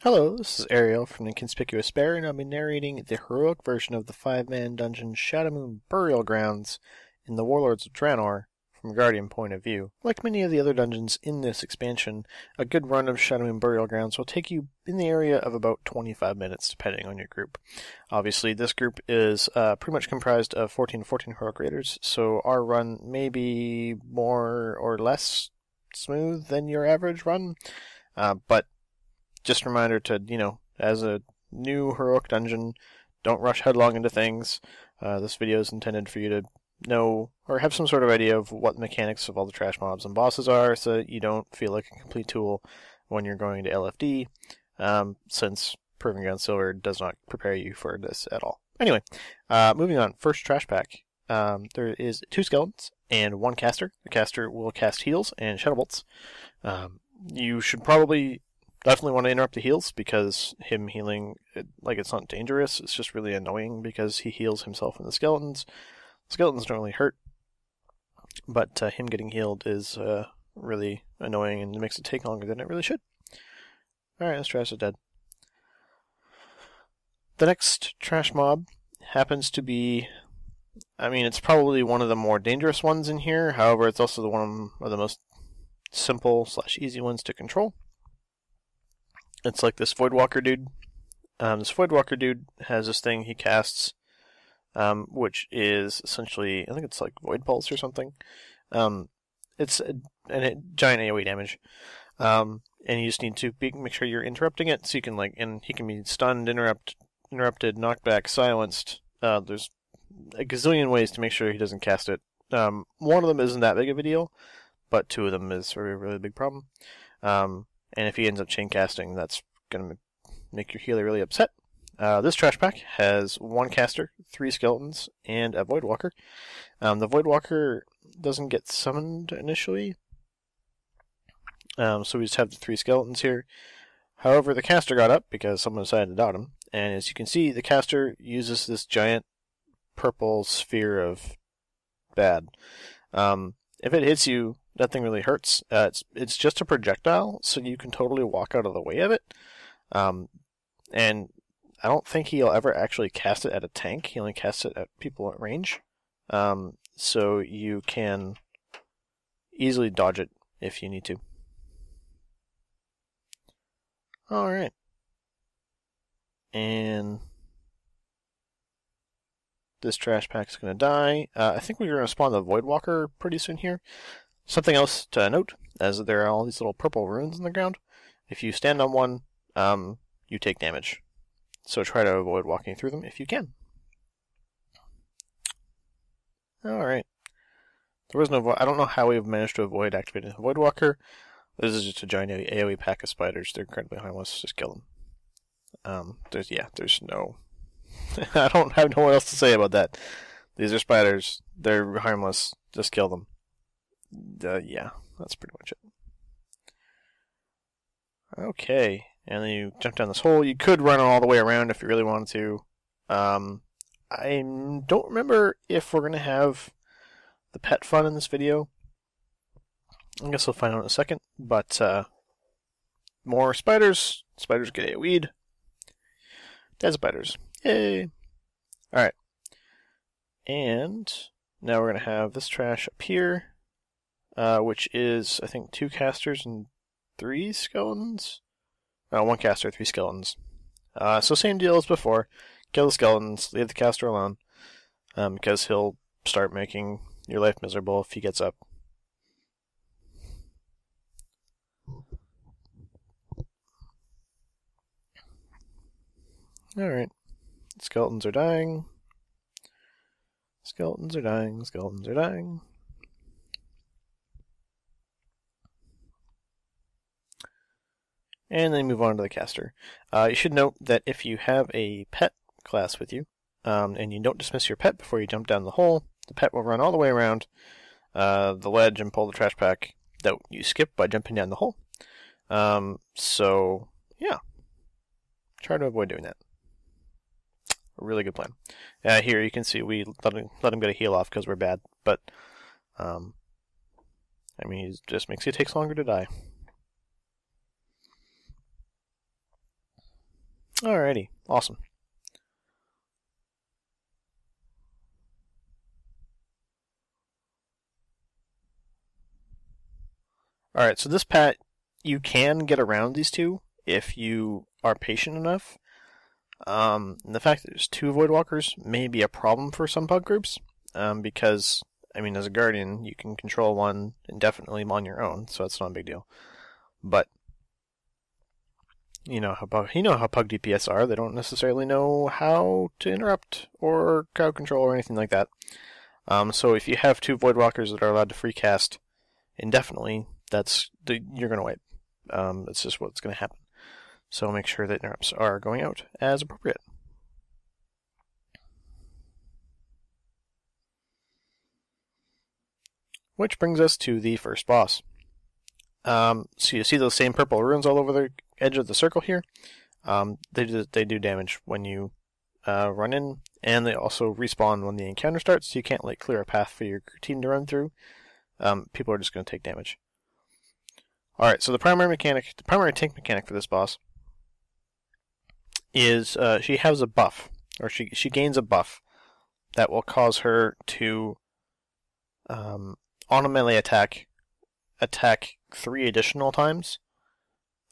Hello, this is Arielle from Inconspicuous Bear, and I'll be narrating the heroic version of the 5-man dungeon Shadowmoon Burial Grounds in the Warlords of Draenor from a Guardian point of view. Like many of the other dungeons in this expansion, a good run of Shadowmoon Burial Grounds will take you in the area of about 25 minutes, depending on your group. Obviously, this group is pretty much comprised of 14 heroic raiders, so our run may be more or less smooth than your average run, but just a reminder to, as a new heroic dungeon, don't rush headlong into things. This video is intended for you to know or have some sort of idea of what the mechanics of all the trash mobs and bosses are, so that you don't feel like a complete tool when you're going to LFD, since Proving Ground Silver does not prepare you for this at all. Anyway, moving on. First trash pack. There is 2 skeletons and 1 caster. The caster will cast heals and shadow bolts. You should definitely want to interrupt the heals, because him healing, it's not dangerous, it's just really annoying because he heals himself and the skeletons. Skeletons don't really hurt, but him getting healed is really annoying and makes it take longer than it really should. Alright, this trash is dead. The next trash mob happens to be, it's probably one of the more dangerous ones in here, however it's also one of the most simple/easy ones to control. It's like this Voidwalker dude. This Voidwalker dude has this thing he casts, which is essentially, I think it's like Void Pulse or something. It's a giant AoE damage. And you just need to make sure you're interrupting it, so you can and he can be stunned, interrupted, knocked back, silenced. There's a gazillion ways to make sure he doesn't cast it. One of them isn't that big of a deal, but 2 of them is a really big problem. And if he ends up chain casting, that's going to make your healer really upset. This trash pack has 1 caster, 3 skeletons, and a Voidwalker. The Voidwalker doesn't get summoned initially, so we just have the 3 skeletons here. However, the caster got up because someone decided to dot him, and as you can see, the caster uses this giant purple sphere of bad. If it hits you, nothing really hurts. It's just a projectile, so you can totally walk out of the way of it. And I don't think he'll ever actually cast it at a tank. He only casts it at people at range. So you can easily dodge it if you need to. Alright. And this trash pack's going to die. I think we're going to spawn the Voidwalker pretty soon here. Something else to note, as there are all these little purple runes in the ground. If you stand on one, you take damage. So try to avoid walking through them if you can. Alright. There was no I don't know how we've managed to avoid activating the Voidwalker. This is just a giant AoE pack of spiders. They're incredibly harmless. Just kill them. There's no... I don't have no what else to say about that. These are spiders. They're harmless. Just kill them. Yeah, that's pretty much it. Okay, and then you jump down this hole. You could run all the way around if you really wanted to. I don't remember if we're going to have the pet fun in this video. I guess we'll find out in a second, but more spiders. Spiders get AoE'd. Dead spiders. Yay! Alright. And now we're going to have this trash up here. Which is, I think, 2 casters and 3 skeletons? 1 caster, 3 skeletons. So same deal as before. Kill the skeletons, leave the caster alone, because he'll start making your life miserable if he gets up. Alright. Skeletons are dying. Skeletons are dying. Skeletons are dying. And then move on to the caster. You should note that if you have a pet class with you, and you don't dismiss your pet before you jump down the hole, the pet will run all the way around the ledge and pull the trash pack that you skip by jumping down the hole. So, yeah. Try to avoid doing that. A really good plan. Here you can see we let him get a heal off because we're bad, but it just makes it takes longer to die. Alrighty, awesome. Alright, so this pat, you can get around these two if you are patient enough. The fact that there's two Voidwalkers may be a problem for some pug groups, because, I mean, as a Guardian, you can control one indefinitely on your own, so that's not a big deal. But you know how pug DPS are. They don't necessarily know how to interrupt or crowd control or anything like that. So if you have two Voidwalkers that are allowed to free cast indefinitely, you're going to wipe. That's just what's going to happen. So make sure that interrupts are going out as appropriate. Which brings us to the first boss. So you see those same purple runes all over the edge of the circle here. They do damage when you run in, and they also respawn when the encounter starts, so you can't clear a path for your team to run through. People are just going to take damage. Alright, so the primary tank mechanic for this boss is she has a buff, or she gains a buff that will cause her to on a melee attack 3 additional times,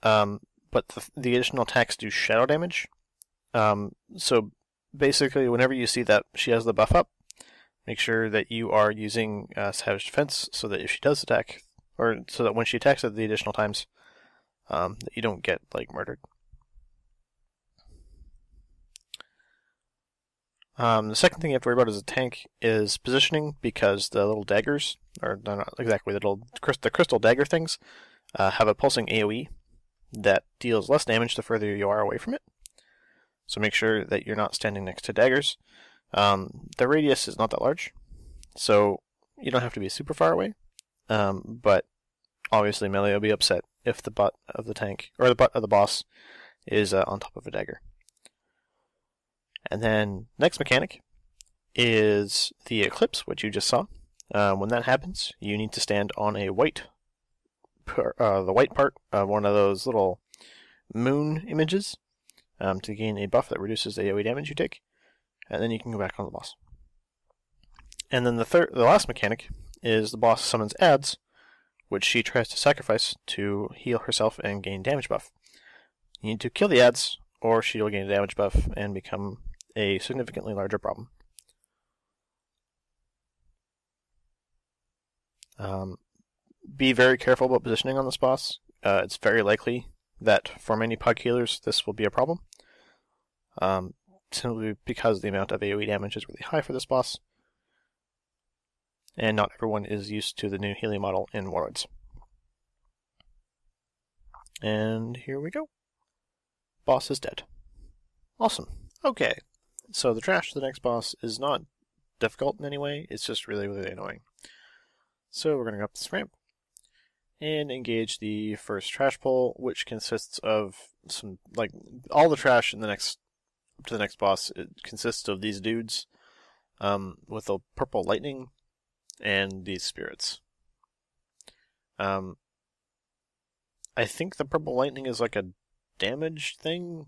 but the additional attacks do shadow damage. So basically, whenever you see that she has the buff up, make sure that you are using Savage Defense so that if she does attack, or so that when she attacks at the additional times, that you don't get murdered. The second thing you have to worry about as a tank is positioning, because the little daggers, or they're not exactly the crystal dagger things, have a pulsing AoE that deals less damage the further you are away from it. So make sure that you're not standing next to daggers. The radius is not that large, so you don't have to be super far away. But obviously melee will be upset if the butt of the tank, or the butt of the boss, is on top of a dagger. And then next mechanic is the Eclipse, which you just saw. When that happens, you need to stand on a the white part of one of those little moon images to gain a buff that reduces the AoE damage you take, and then you can go back on the boss. And then the last mechanic is the boss summons adds, which she tries to sacrifice to heal herself and gain damage buff. You need to kill the adds, or she will gain a damage buff and become a significantly larger problem. Be very careful about positioning on this boss. It's very likely that for many pug healers this will be a problem, simply because the amount of AoE damage is really high for this boss, and not everyone is used to the new healing model in Warlords. And here we go. Boss is dead. Awesome. Okay. So the trash to the next boss is not difficult in any way, it's just really, really annoying. So we're going to go up this ramp and engage the first trash pull, which consists of some, all the trash in the next boss. It consists of these dudes with the purple lightning and these spirits. I think the purple lightning is like a damage thing.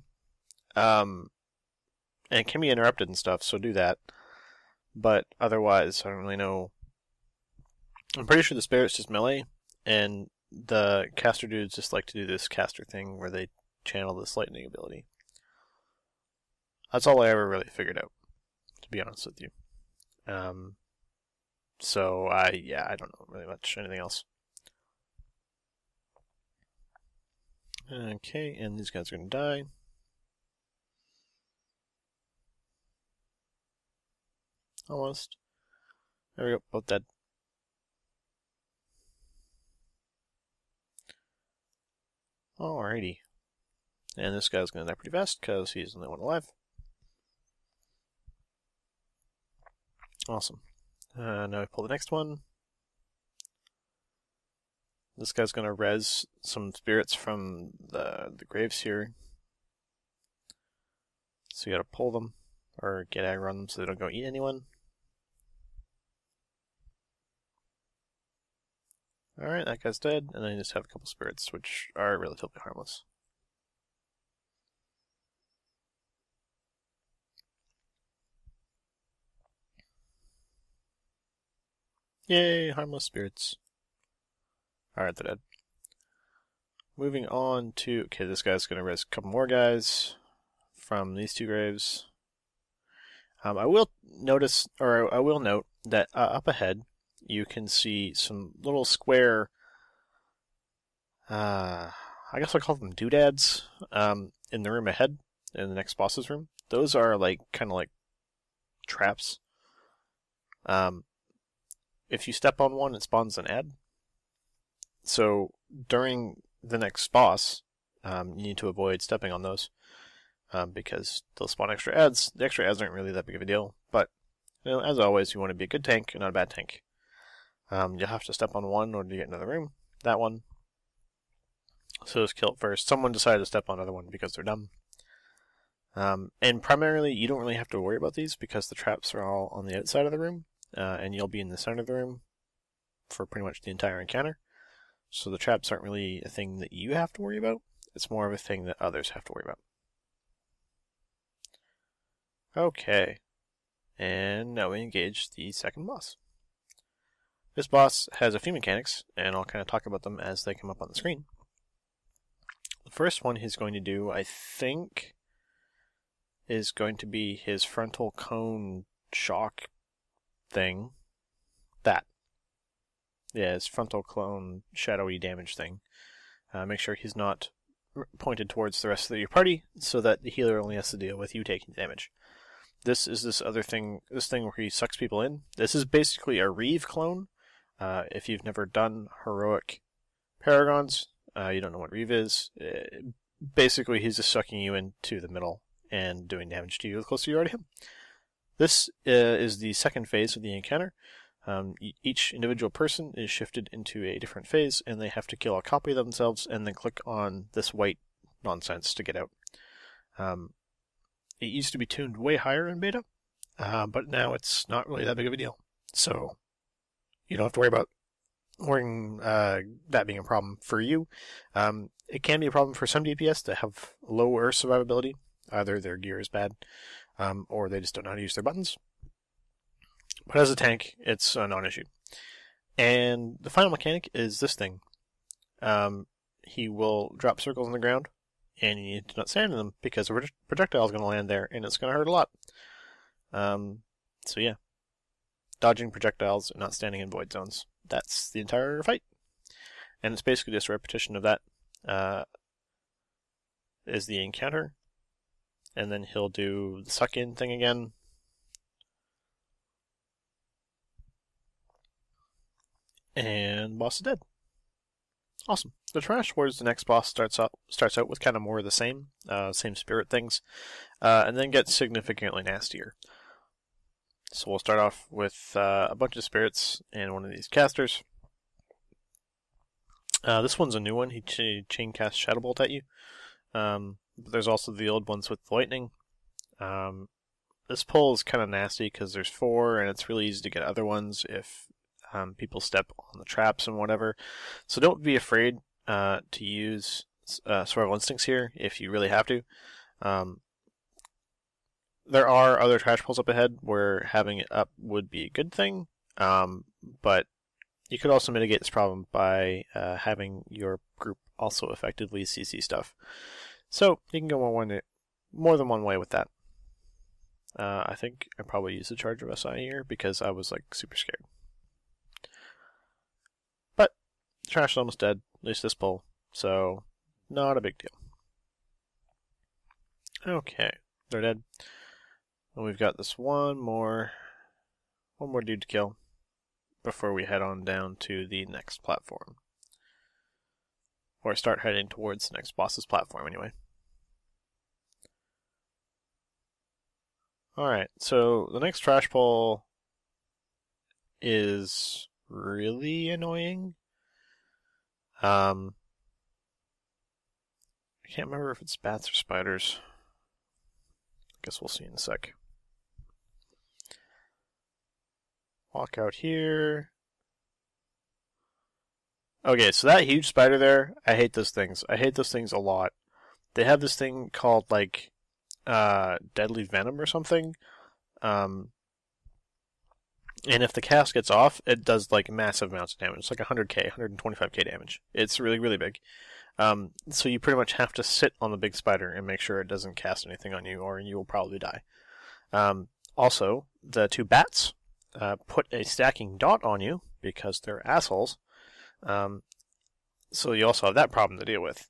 And it can be interrupted and stuff, so do that. But otherwise, I don't really know. I'm pretty sure the spirit's just melee, and the caster dudes just like to do this caster thing where they channel this lightning ability. That's all I ever really figured out, to be honest with you. So I don't know really much anything else. Okay, and these guys are going to die. Almost. There we go, both dead. Alrighty. And this guy's going to die pretty fast, because he's the only one alive. Awesome. Now we pull the next one. This guy's going to res some spirits from the graves here. So you gotta pull them, or get aggro on them so they don't go eat anyone. Alright, that guy's dead, and then you just have a couple spirits, which are relatively harmless. Yay, harmless spirits. Alright, they're dead. Moving on to... Okay, this guy's going to res a couple more guys from these two graves. I will notice, or I will note, that up ahead you can see some little square... I guess I'll call them doodads in the room ahead, in the next boss's room. Those are like kind of like traps. If you step on one, it spawns an ad. So during the next boss, you need to avoid stepping on those because they'll spawn extra ads. The extra ads aren't really that big of a deal, but you know, as always, you want to be a good tank and not a bad tank. You'll have to step on one in order to get into the room. That one. So just kill it first. Someone decided to step on another one because they're dumb. And primarily, you don't really have to worry about these because the traps are all on the outside of the room, and you'll be in the center of the room for pretty much the entire encounter. So the traps aren't really a thing that you have to worry about. It's more of a thing that others have to worry about. Okay. And now we engage the second boss. This boss has a few mechanics, and I'll kind of talk about them as they come up on the screen. The first one he's going to do, I think, is going to be his frontal cone shock thing. That. Yeah, his frontal cone shadowy damage thing. Make sure he's not pointed towards the rest of your party, so that the healer only has to deal with you taking damage. This is this other thing, this thing where he sucks people in. This is basically a Reeve clone. If you've never done Heroic Paragons, you don't know what Reeve is. Basically, he's just sucking you into the middle and doing damage to you the closer you are to him. This is the second phase of the encounter. Each individual person is shifted into a different phase, and they have to kill a copy of themselves and then click on this white nonsense to get out. It used to be tuned way higher in beta, but now it's not really that big of a deal. So you don't have to worry about that being a problem for you. It can be a problem for some DPS that have lower survivability. Either their gear is bad, or they just don't know how to use their buttons. But as a tank, it's a non-issue. And the final mechanic is this thing. He will drop circles on the ground, and you need to not stand in them, because a projectile is going to land there, and it's going to hurt a lot. So yeah. Dodging projectiles and not standing in void zones. That's the entire fight. And it's basically just a repetition of that. Is the encounter. And then he'll do the suck-in thing again. And boss is dead. Awesome. The Trash Wars, the next boss, starts out with kind of more of the same spirit things, and then gets significantly nastier. So we'll start off with a bunch of spirits and one of these casters. This one's a new one. He chain casts Shadow Bolt at you. But there's also the old ones with lightning. This pull is kind of nasty because there's 4, and it's really easy to get other ones if people step on the traps and whatever. So don't be afraid to use Survival Instincts here if you really have to. There are other trash pulls up ahead where having it up would be a good thing, but you could also mitigate this problem by having your group also effectively CC stuff. So you can go more than one way with that. I think I probably used the Charge of SI here because I was like super scared. But the trash is almost dead, at least this pull, so not a big deal. Okay, they're dead. And we've got this one more dude to kill before we head on down to the next platform. Or start heading towards the next boss's platform anyway. Alright, so the next trash pull is really annoying. I can't remember if it's bats or spiders. I guess we'll see in a sec. Walk out here. Okay, so that huge spider there, I hate those things. I hate those things a lot. They have this thing called, like, deadly venom or something. And if the cast gets off, it does like massive amounts of damage. It's like 100k, 125k damage. It's really, really big. So you pretty much have to sit on the big spider and make sure it doesn't cast anything on you, or you will probably die. Also, the 2 bats put a stacking dot on you because they're assholes. So you also have that problem to deal with.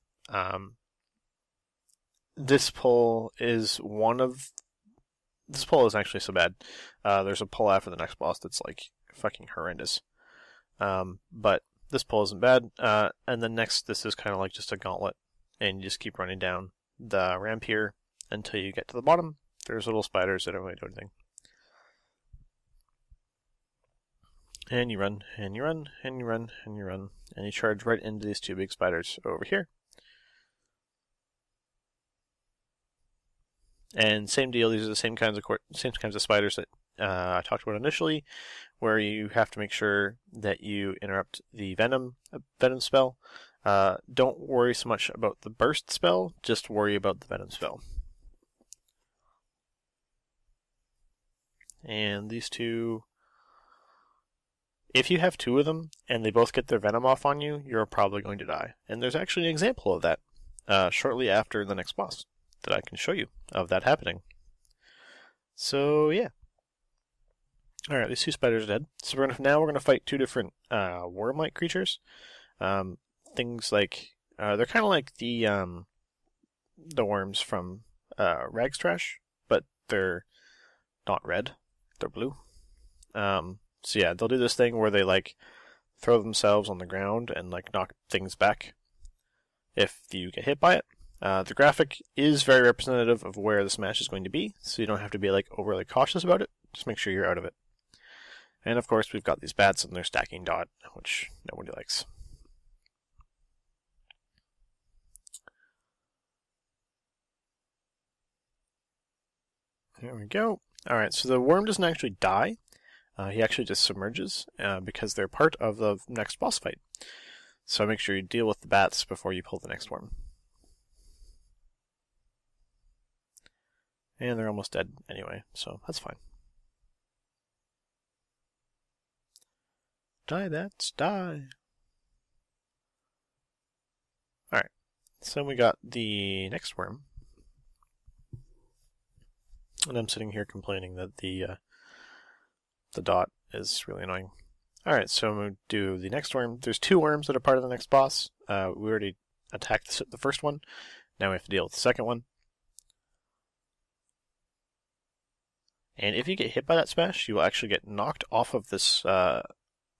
This pull is This pull isn't actually so bad. There's a pull after the next boss that's like fucking horrendous. But this pull isn't bad. And then next, this is kind of like just a gauntlet, and you just keep running down the ramp here until you get to the bottom. There's little spiders that don't really do anything. And you run, and you run, and you run, and you run, and you charge right into these 2 big spiders over here. And same deal, these are the same kinds of spiders that I talked about initially, where you have to make sure that you interrupt the venom spell. Don't worry so much about the burst spell, just worry about the venom spell. And these 2, if you have 2 of them and they both get their venom off on you, you're probably going to die. And there's actually an example of that shortly after the next boss that I can show you of that happening. So yeah. Alright, these 2 spiders are dead. So we're gonna fight 2 different worm-like creatures. Things like they're kind of like the worms from Rag's Trash, but they're not red. They're blue. So yeah, they'll do this thing where they like throw themselves on the ground and like knock things back if you get hit by it. The graphic is very representative of where the smash is going to be, so you don't have to be like overly cautious about it. Just make sure you're out of it. And of course, we've got these bats and their stacking dot, which nobody likes. There we go. Alright, so the worm doesn't actually die. He actually just submerges because they're part of the next boss fight. So make sure you deal with the bats before you pull the next worm. And they're almost dead anyway, so that's fine. Die, bats, die! Alright, so we got the next worm. And I'm sitting here complaining that the dot is really annoying. Alright, so I'm going to do the next worm. There's 2 worms that are part of the next boss. We already attacked the first one. Now we have to deal with the second one. And if you get hit by that smash, you will actually get knocked off of this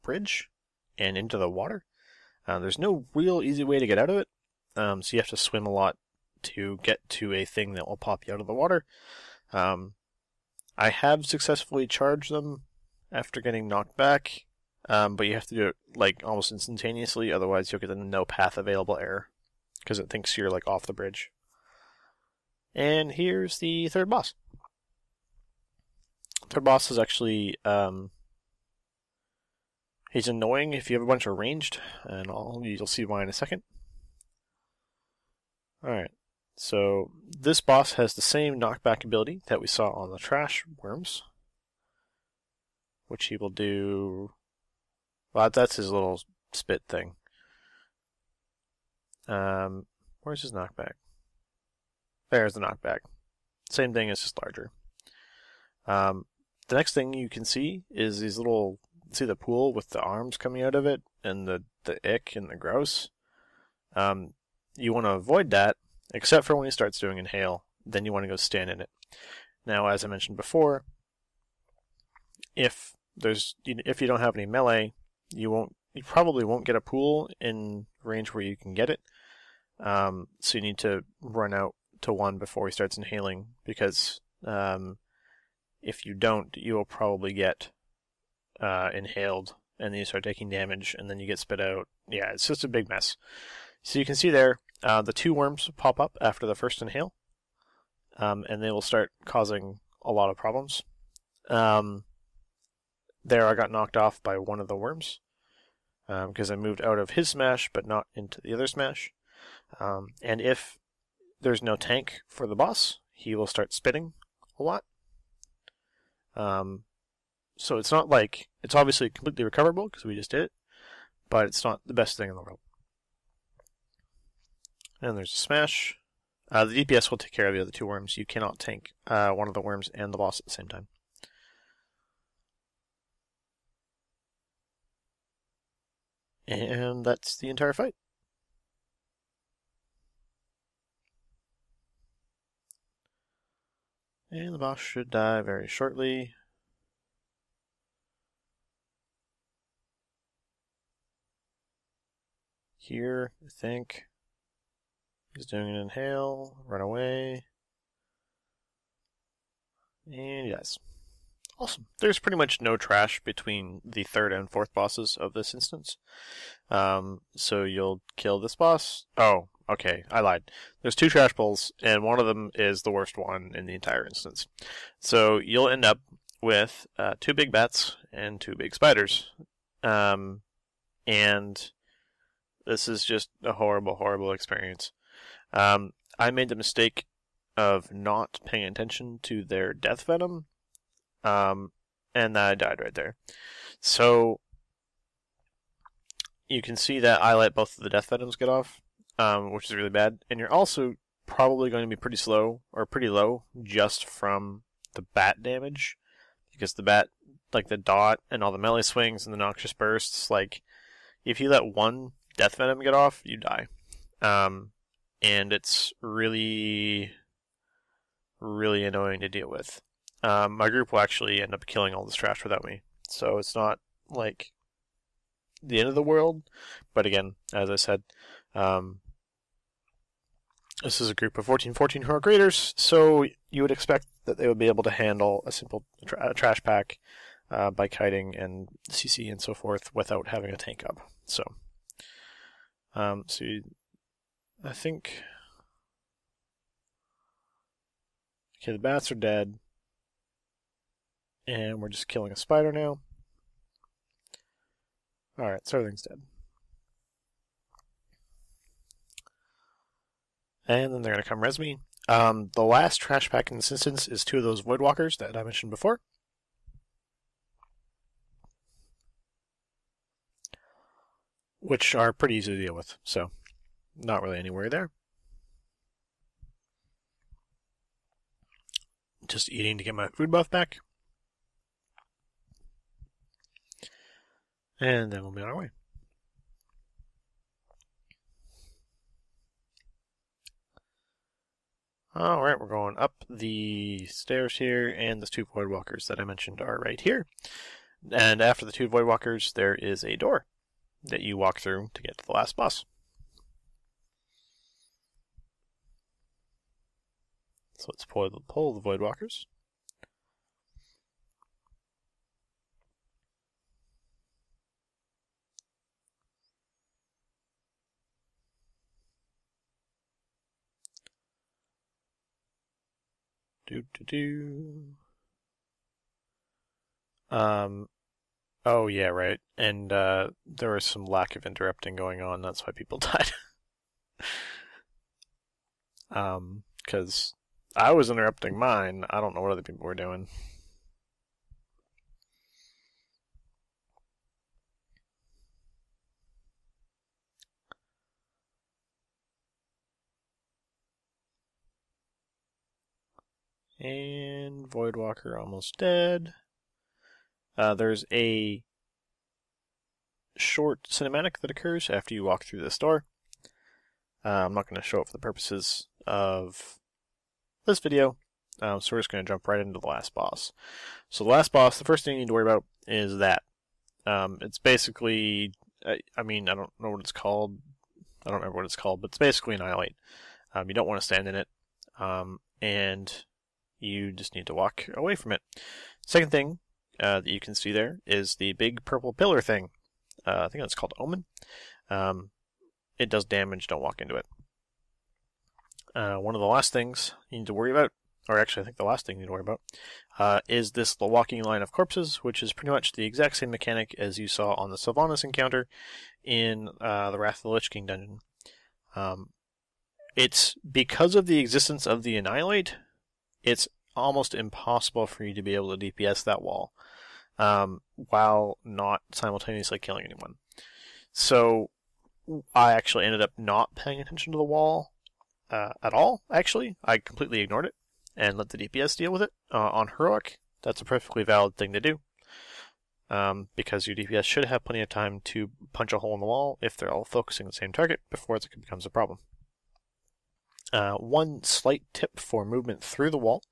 bridge and into the water. There's no real easy way to get out of it, so you have to swim a lot to get to a thing that will pop you out of the water. I have successfully charged them after getting knocked back, but you have to do it like almost instantaneously, otherwise you'll get the no path available error, because it thinks you're like off the bridge. And here's the third boss. Third boss is actually, he's annoying if you have a bunch of ranged, and you'll see why in a second. Alright, so this boss has the same knockback ability that we saw on the trash worms, which he will do, well, that's his little spit thing. Where's his knockback? There's the knockback. Same thing, it's just larger. The next thing you can see is these little, see the pool with the arms coming out of it, and the ick and the gross. You want to avoid that, except for when he starts doing inhale, then you want to go stand in it. Now, as I mentioned before, if you don't have any melee, you probably won't get a pool in range where you can get it. So you need to run out to one before he starts inhaling, because if you don't, you will probably get inhaled, and then you start taking damage, and then you get spit out. Yeah, it's just a big mess. So you can see there, the 2 worms pop up after the first inhale, and they will start causing a lot of problems. There I got knocked off by one of the worms, because I moved out of his smash, but not into the other smash. And if there's no tank for the boss, he will start spitting a lot. So it's not like, it's obviously completely recoverable because we just did it, but it's not the best thing in the world. And there's a smash. The DPS will take care of the other two worms. You cannot tank one of the worms and the boss at the same time. And that's the entire fight. And the boss should die very shortly. Here, I think. He's doing an inhale, run away. And he dies. Awesome. There's pretty much no trash between the third and fourth bosses of this instance. So you'll kill this boss. Oh, okay, I lied. There's 2 trash bowls, and one of them is the worst one in the entire instance. So you'll end up with 2 big bats and 2 big spiders. And this is just a horrible, horrible experience. I made the mistake of not paying attention to their death venom. And I died right there. So you can see that I let both of the death venoms get off, which is really bad. And you're also probably going to be pretty slow, or pretty low, just from the bat damage. Because the bat, like the dot and all the melee swings and the noxious bursts, like, if you let one death venom get off, you die. And it's really, really annoying to deal with. My group will actually end up killing all this trash without me. So it's not, like, the end of the world. But again, as I said, this is a group of 14 heroic raiders, so you would expect that they would be able to handle a simple trash pack by kiting and CC and so forth without having a tank up. So, I think... Okay, the bats are dead. And we're just killing a spider now. Alright, so everything's dead. And then they're going to come res me. The last trash pack in this instance is 2 of those Voidwalkers that I mentioned before. Which are pretty easy to deal with, so not really anywhere there. Just eating to get my food buff back. And then we'll be on our way. Alright, we're going up the stairs here, and the 2 Voidwalkers that I mentioned are right here. And after the 2 Voidwalkers, there is a door that you walk through to get to the last boss. So let's pull the Voidwalkers. Oh yeah, right. And there was some lack of interrupting going on, that's why people died. Because I was interrupting mine, I don't know what other people were doing. And Voidwalker almost dead. There's a short cinematic that occurs after you walk through this door. I'm not going to show it for the purposes of this video, so we're just going to jump right into the last boss. So the last boss, the first thing you need to worry about is that. It's basically, I mean, I don't know what it's called. I don't remember what it's called, but it's basically Annihilate. You don't want to stand in it, and you just need to walk away from it. Second thing that you can see there is the big purple pillar thing. I think that's called Omen. It does damage, don't walk into it. One of the last things you need to worry about, or actually I think the last thing you need to worry about, is this the walking line of corpses, which is pretty much the exact same mechanic as you saw on the Sylvanas encounter in the Wrath of the Lich King dungeon. It's because of the existence of the Annihilate, it's almost impossible for you to be able to DPS that wall. while not simultaneously killing anyone. So I actually ended up not paying attention to the wall at all, actually. I completely ignored it and let the DPS deal with it. On Heroic, that's a perfectly valid thing to do. Because your DPS should have plenty of time to punch a hole in the wall if they're all focusing on the same target before it becomes a problem. One slight tip for movement through the wall.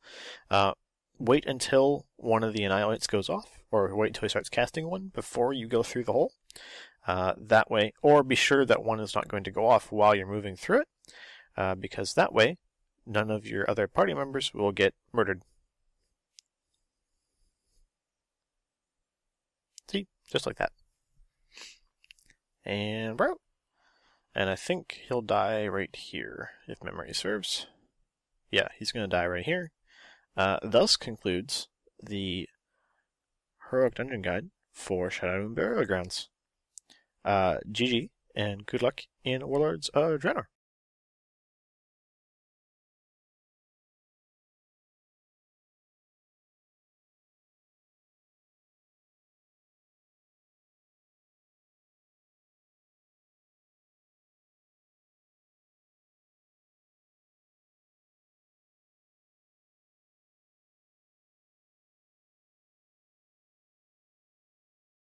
Wait until one of the annihilates goes off, or wait until he starts casting one before you go through the hole. That way, or be sure that one is not going to go off while you're moving through it, because that way, none of your other party members will get murdered. See? Just like that. And bro. And I think he'll die right here, if memory serves. Yeah, he's going to die right here. Thus concludes the Heroic Dungeon Guide for Shadowmoon Burial Grounds. GG, and good luck in Warlords of Draenor.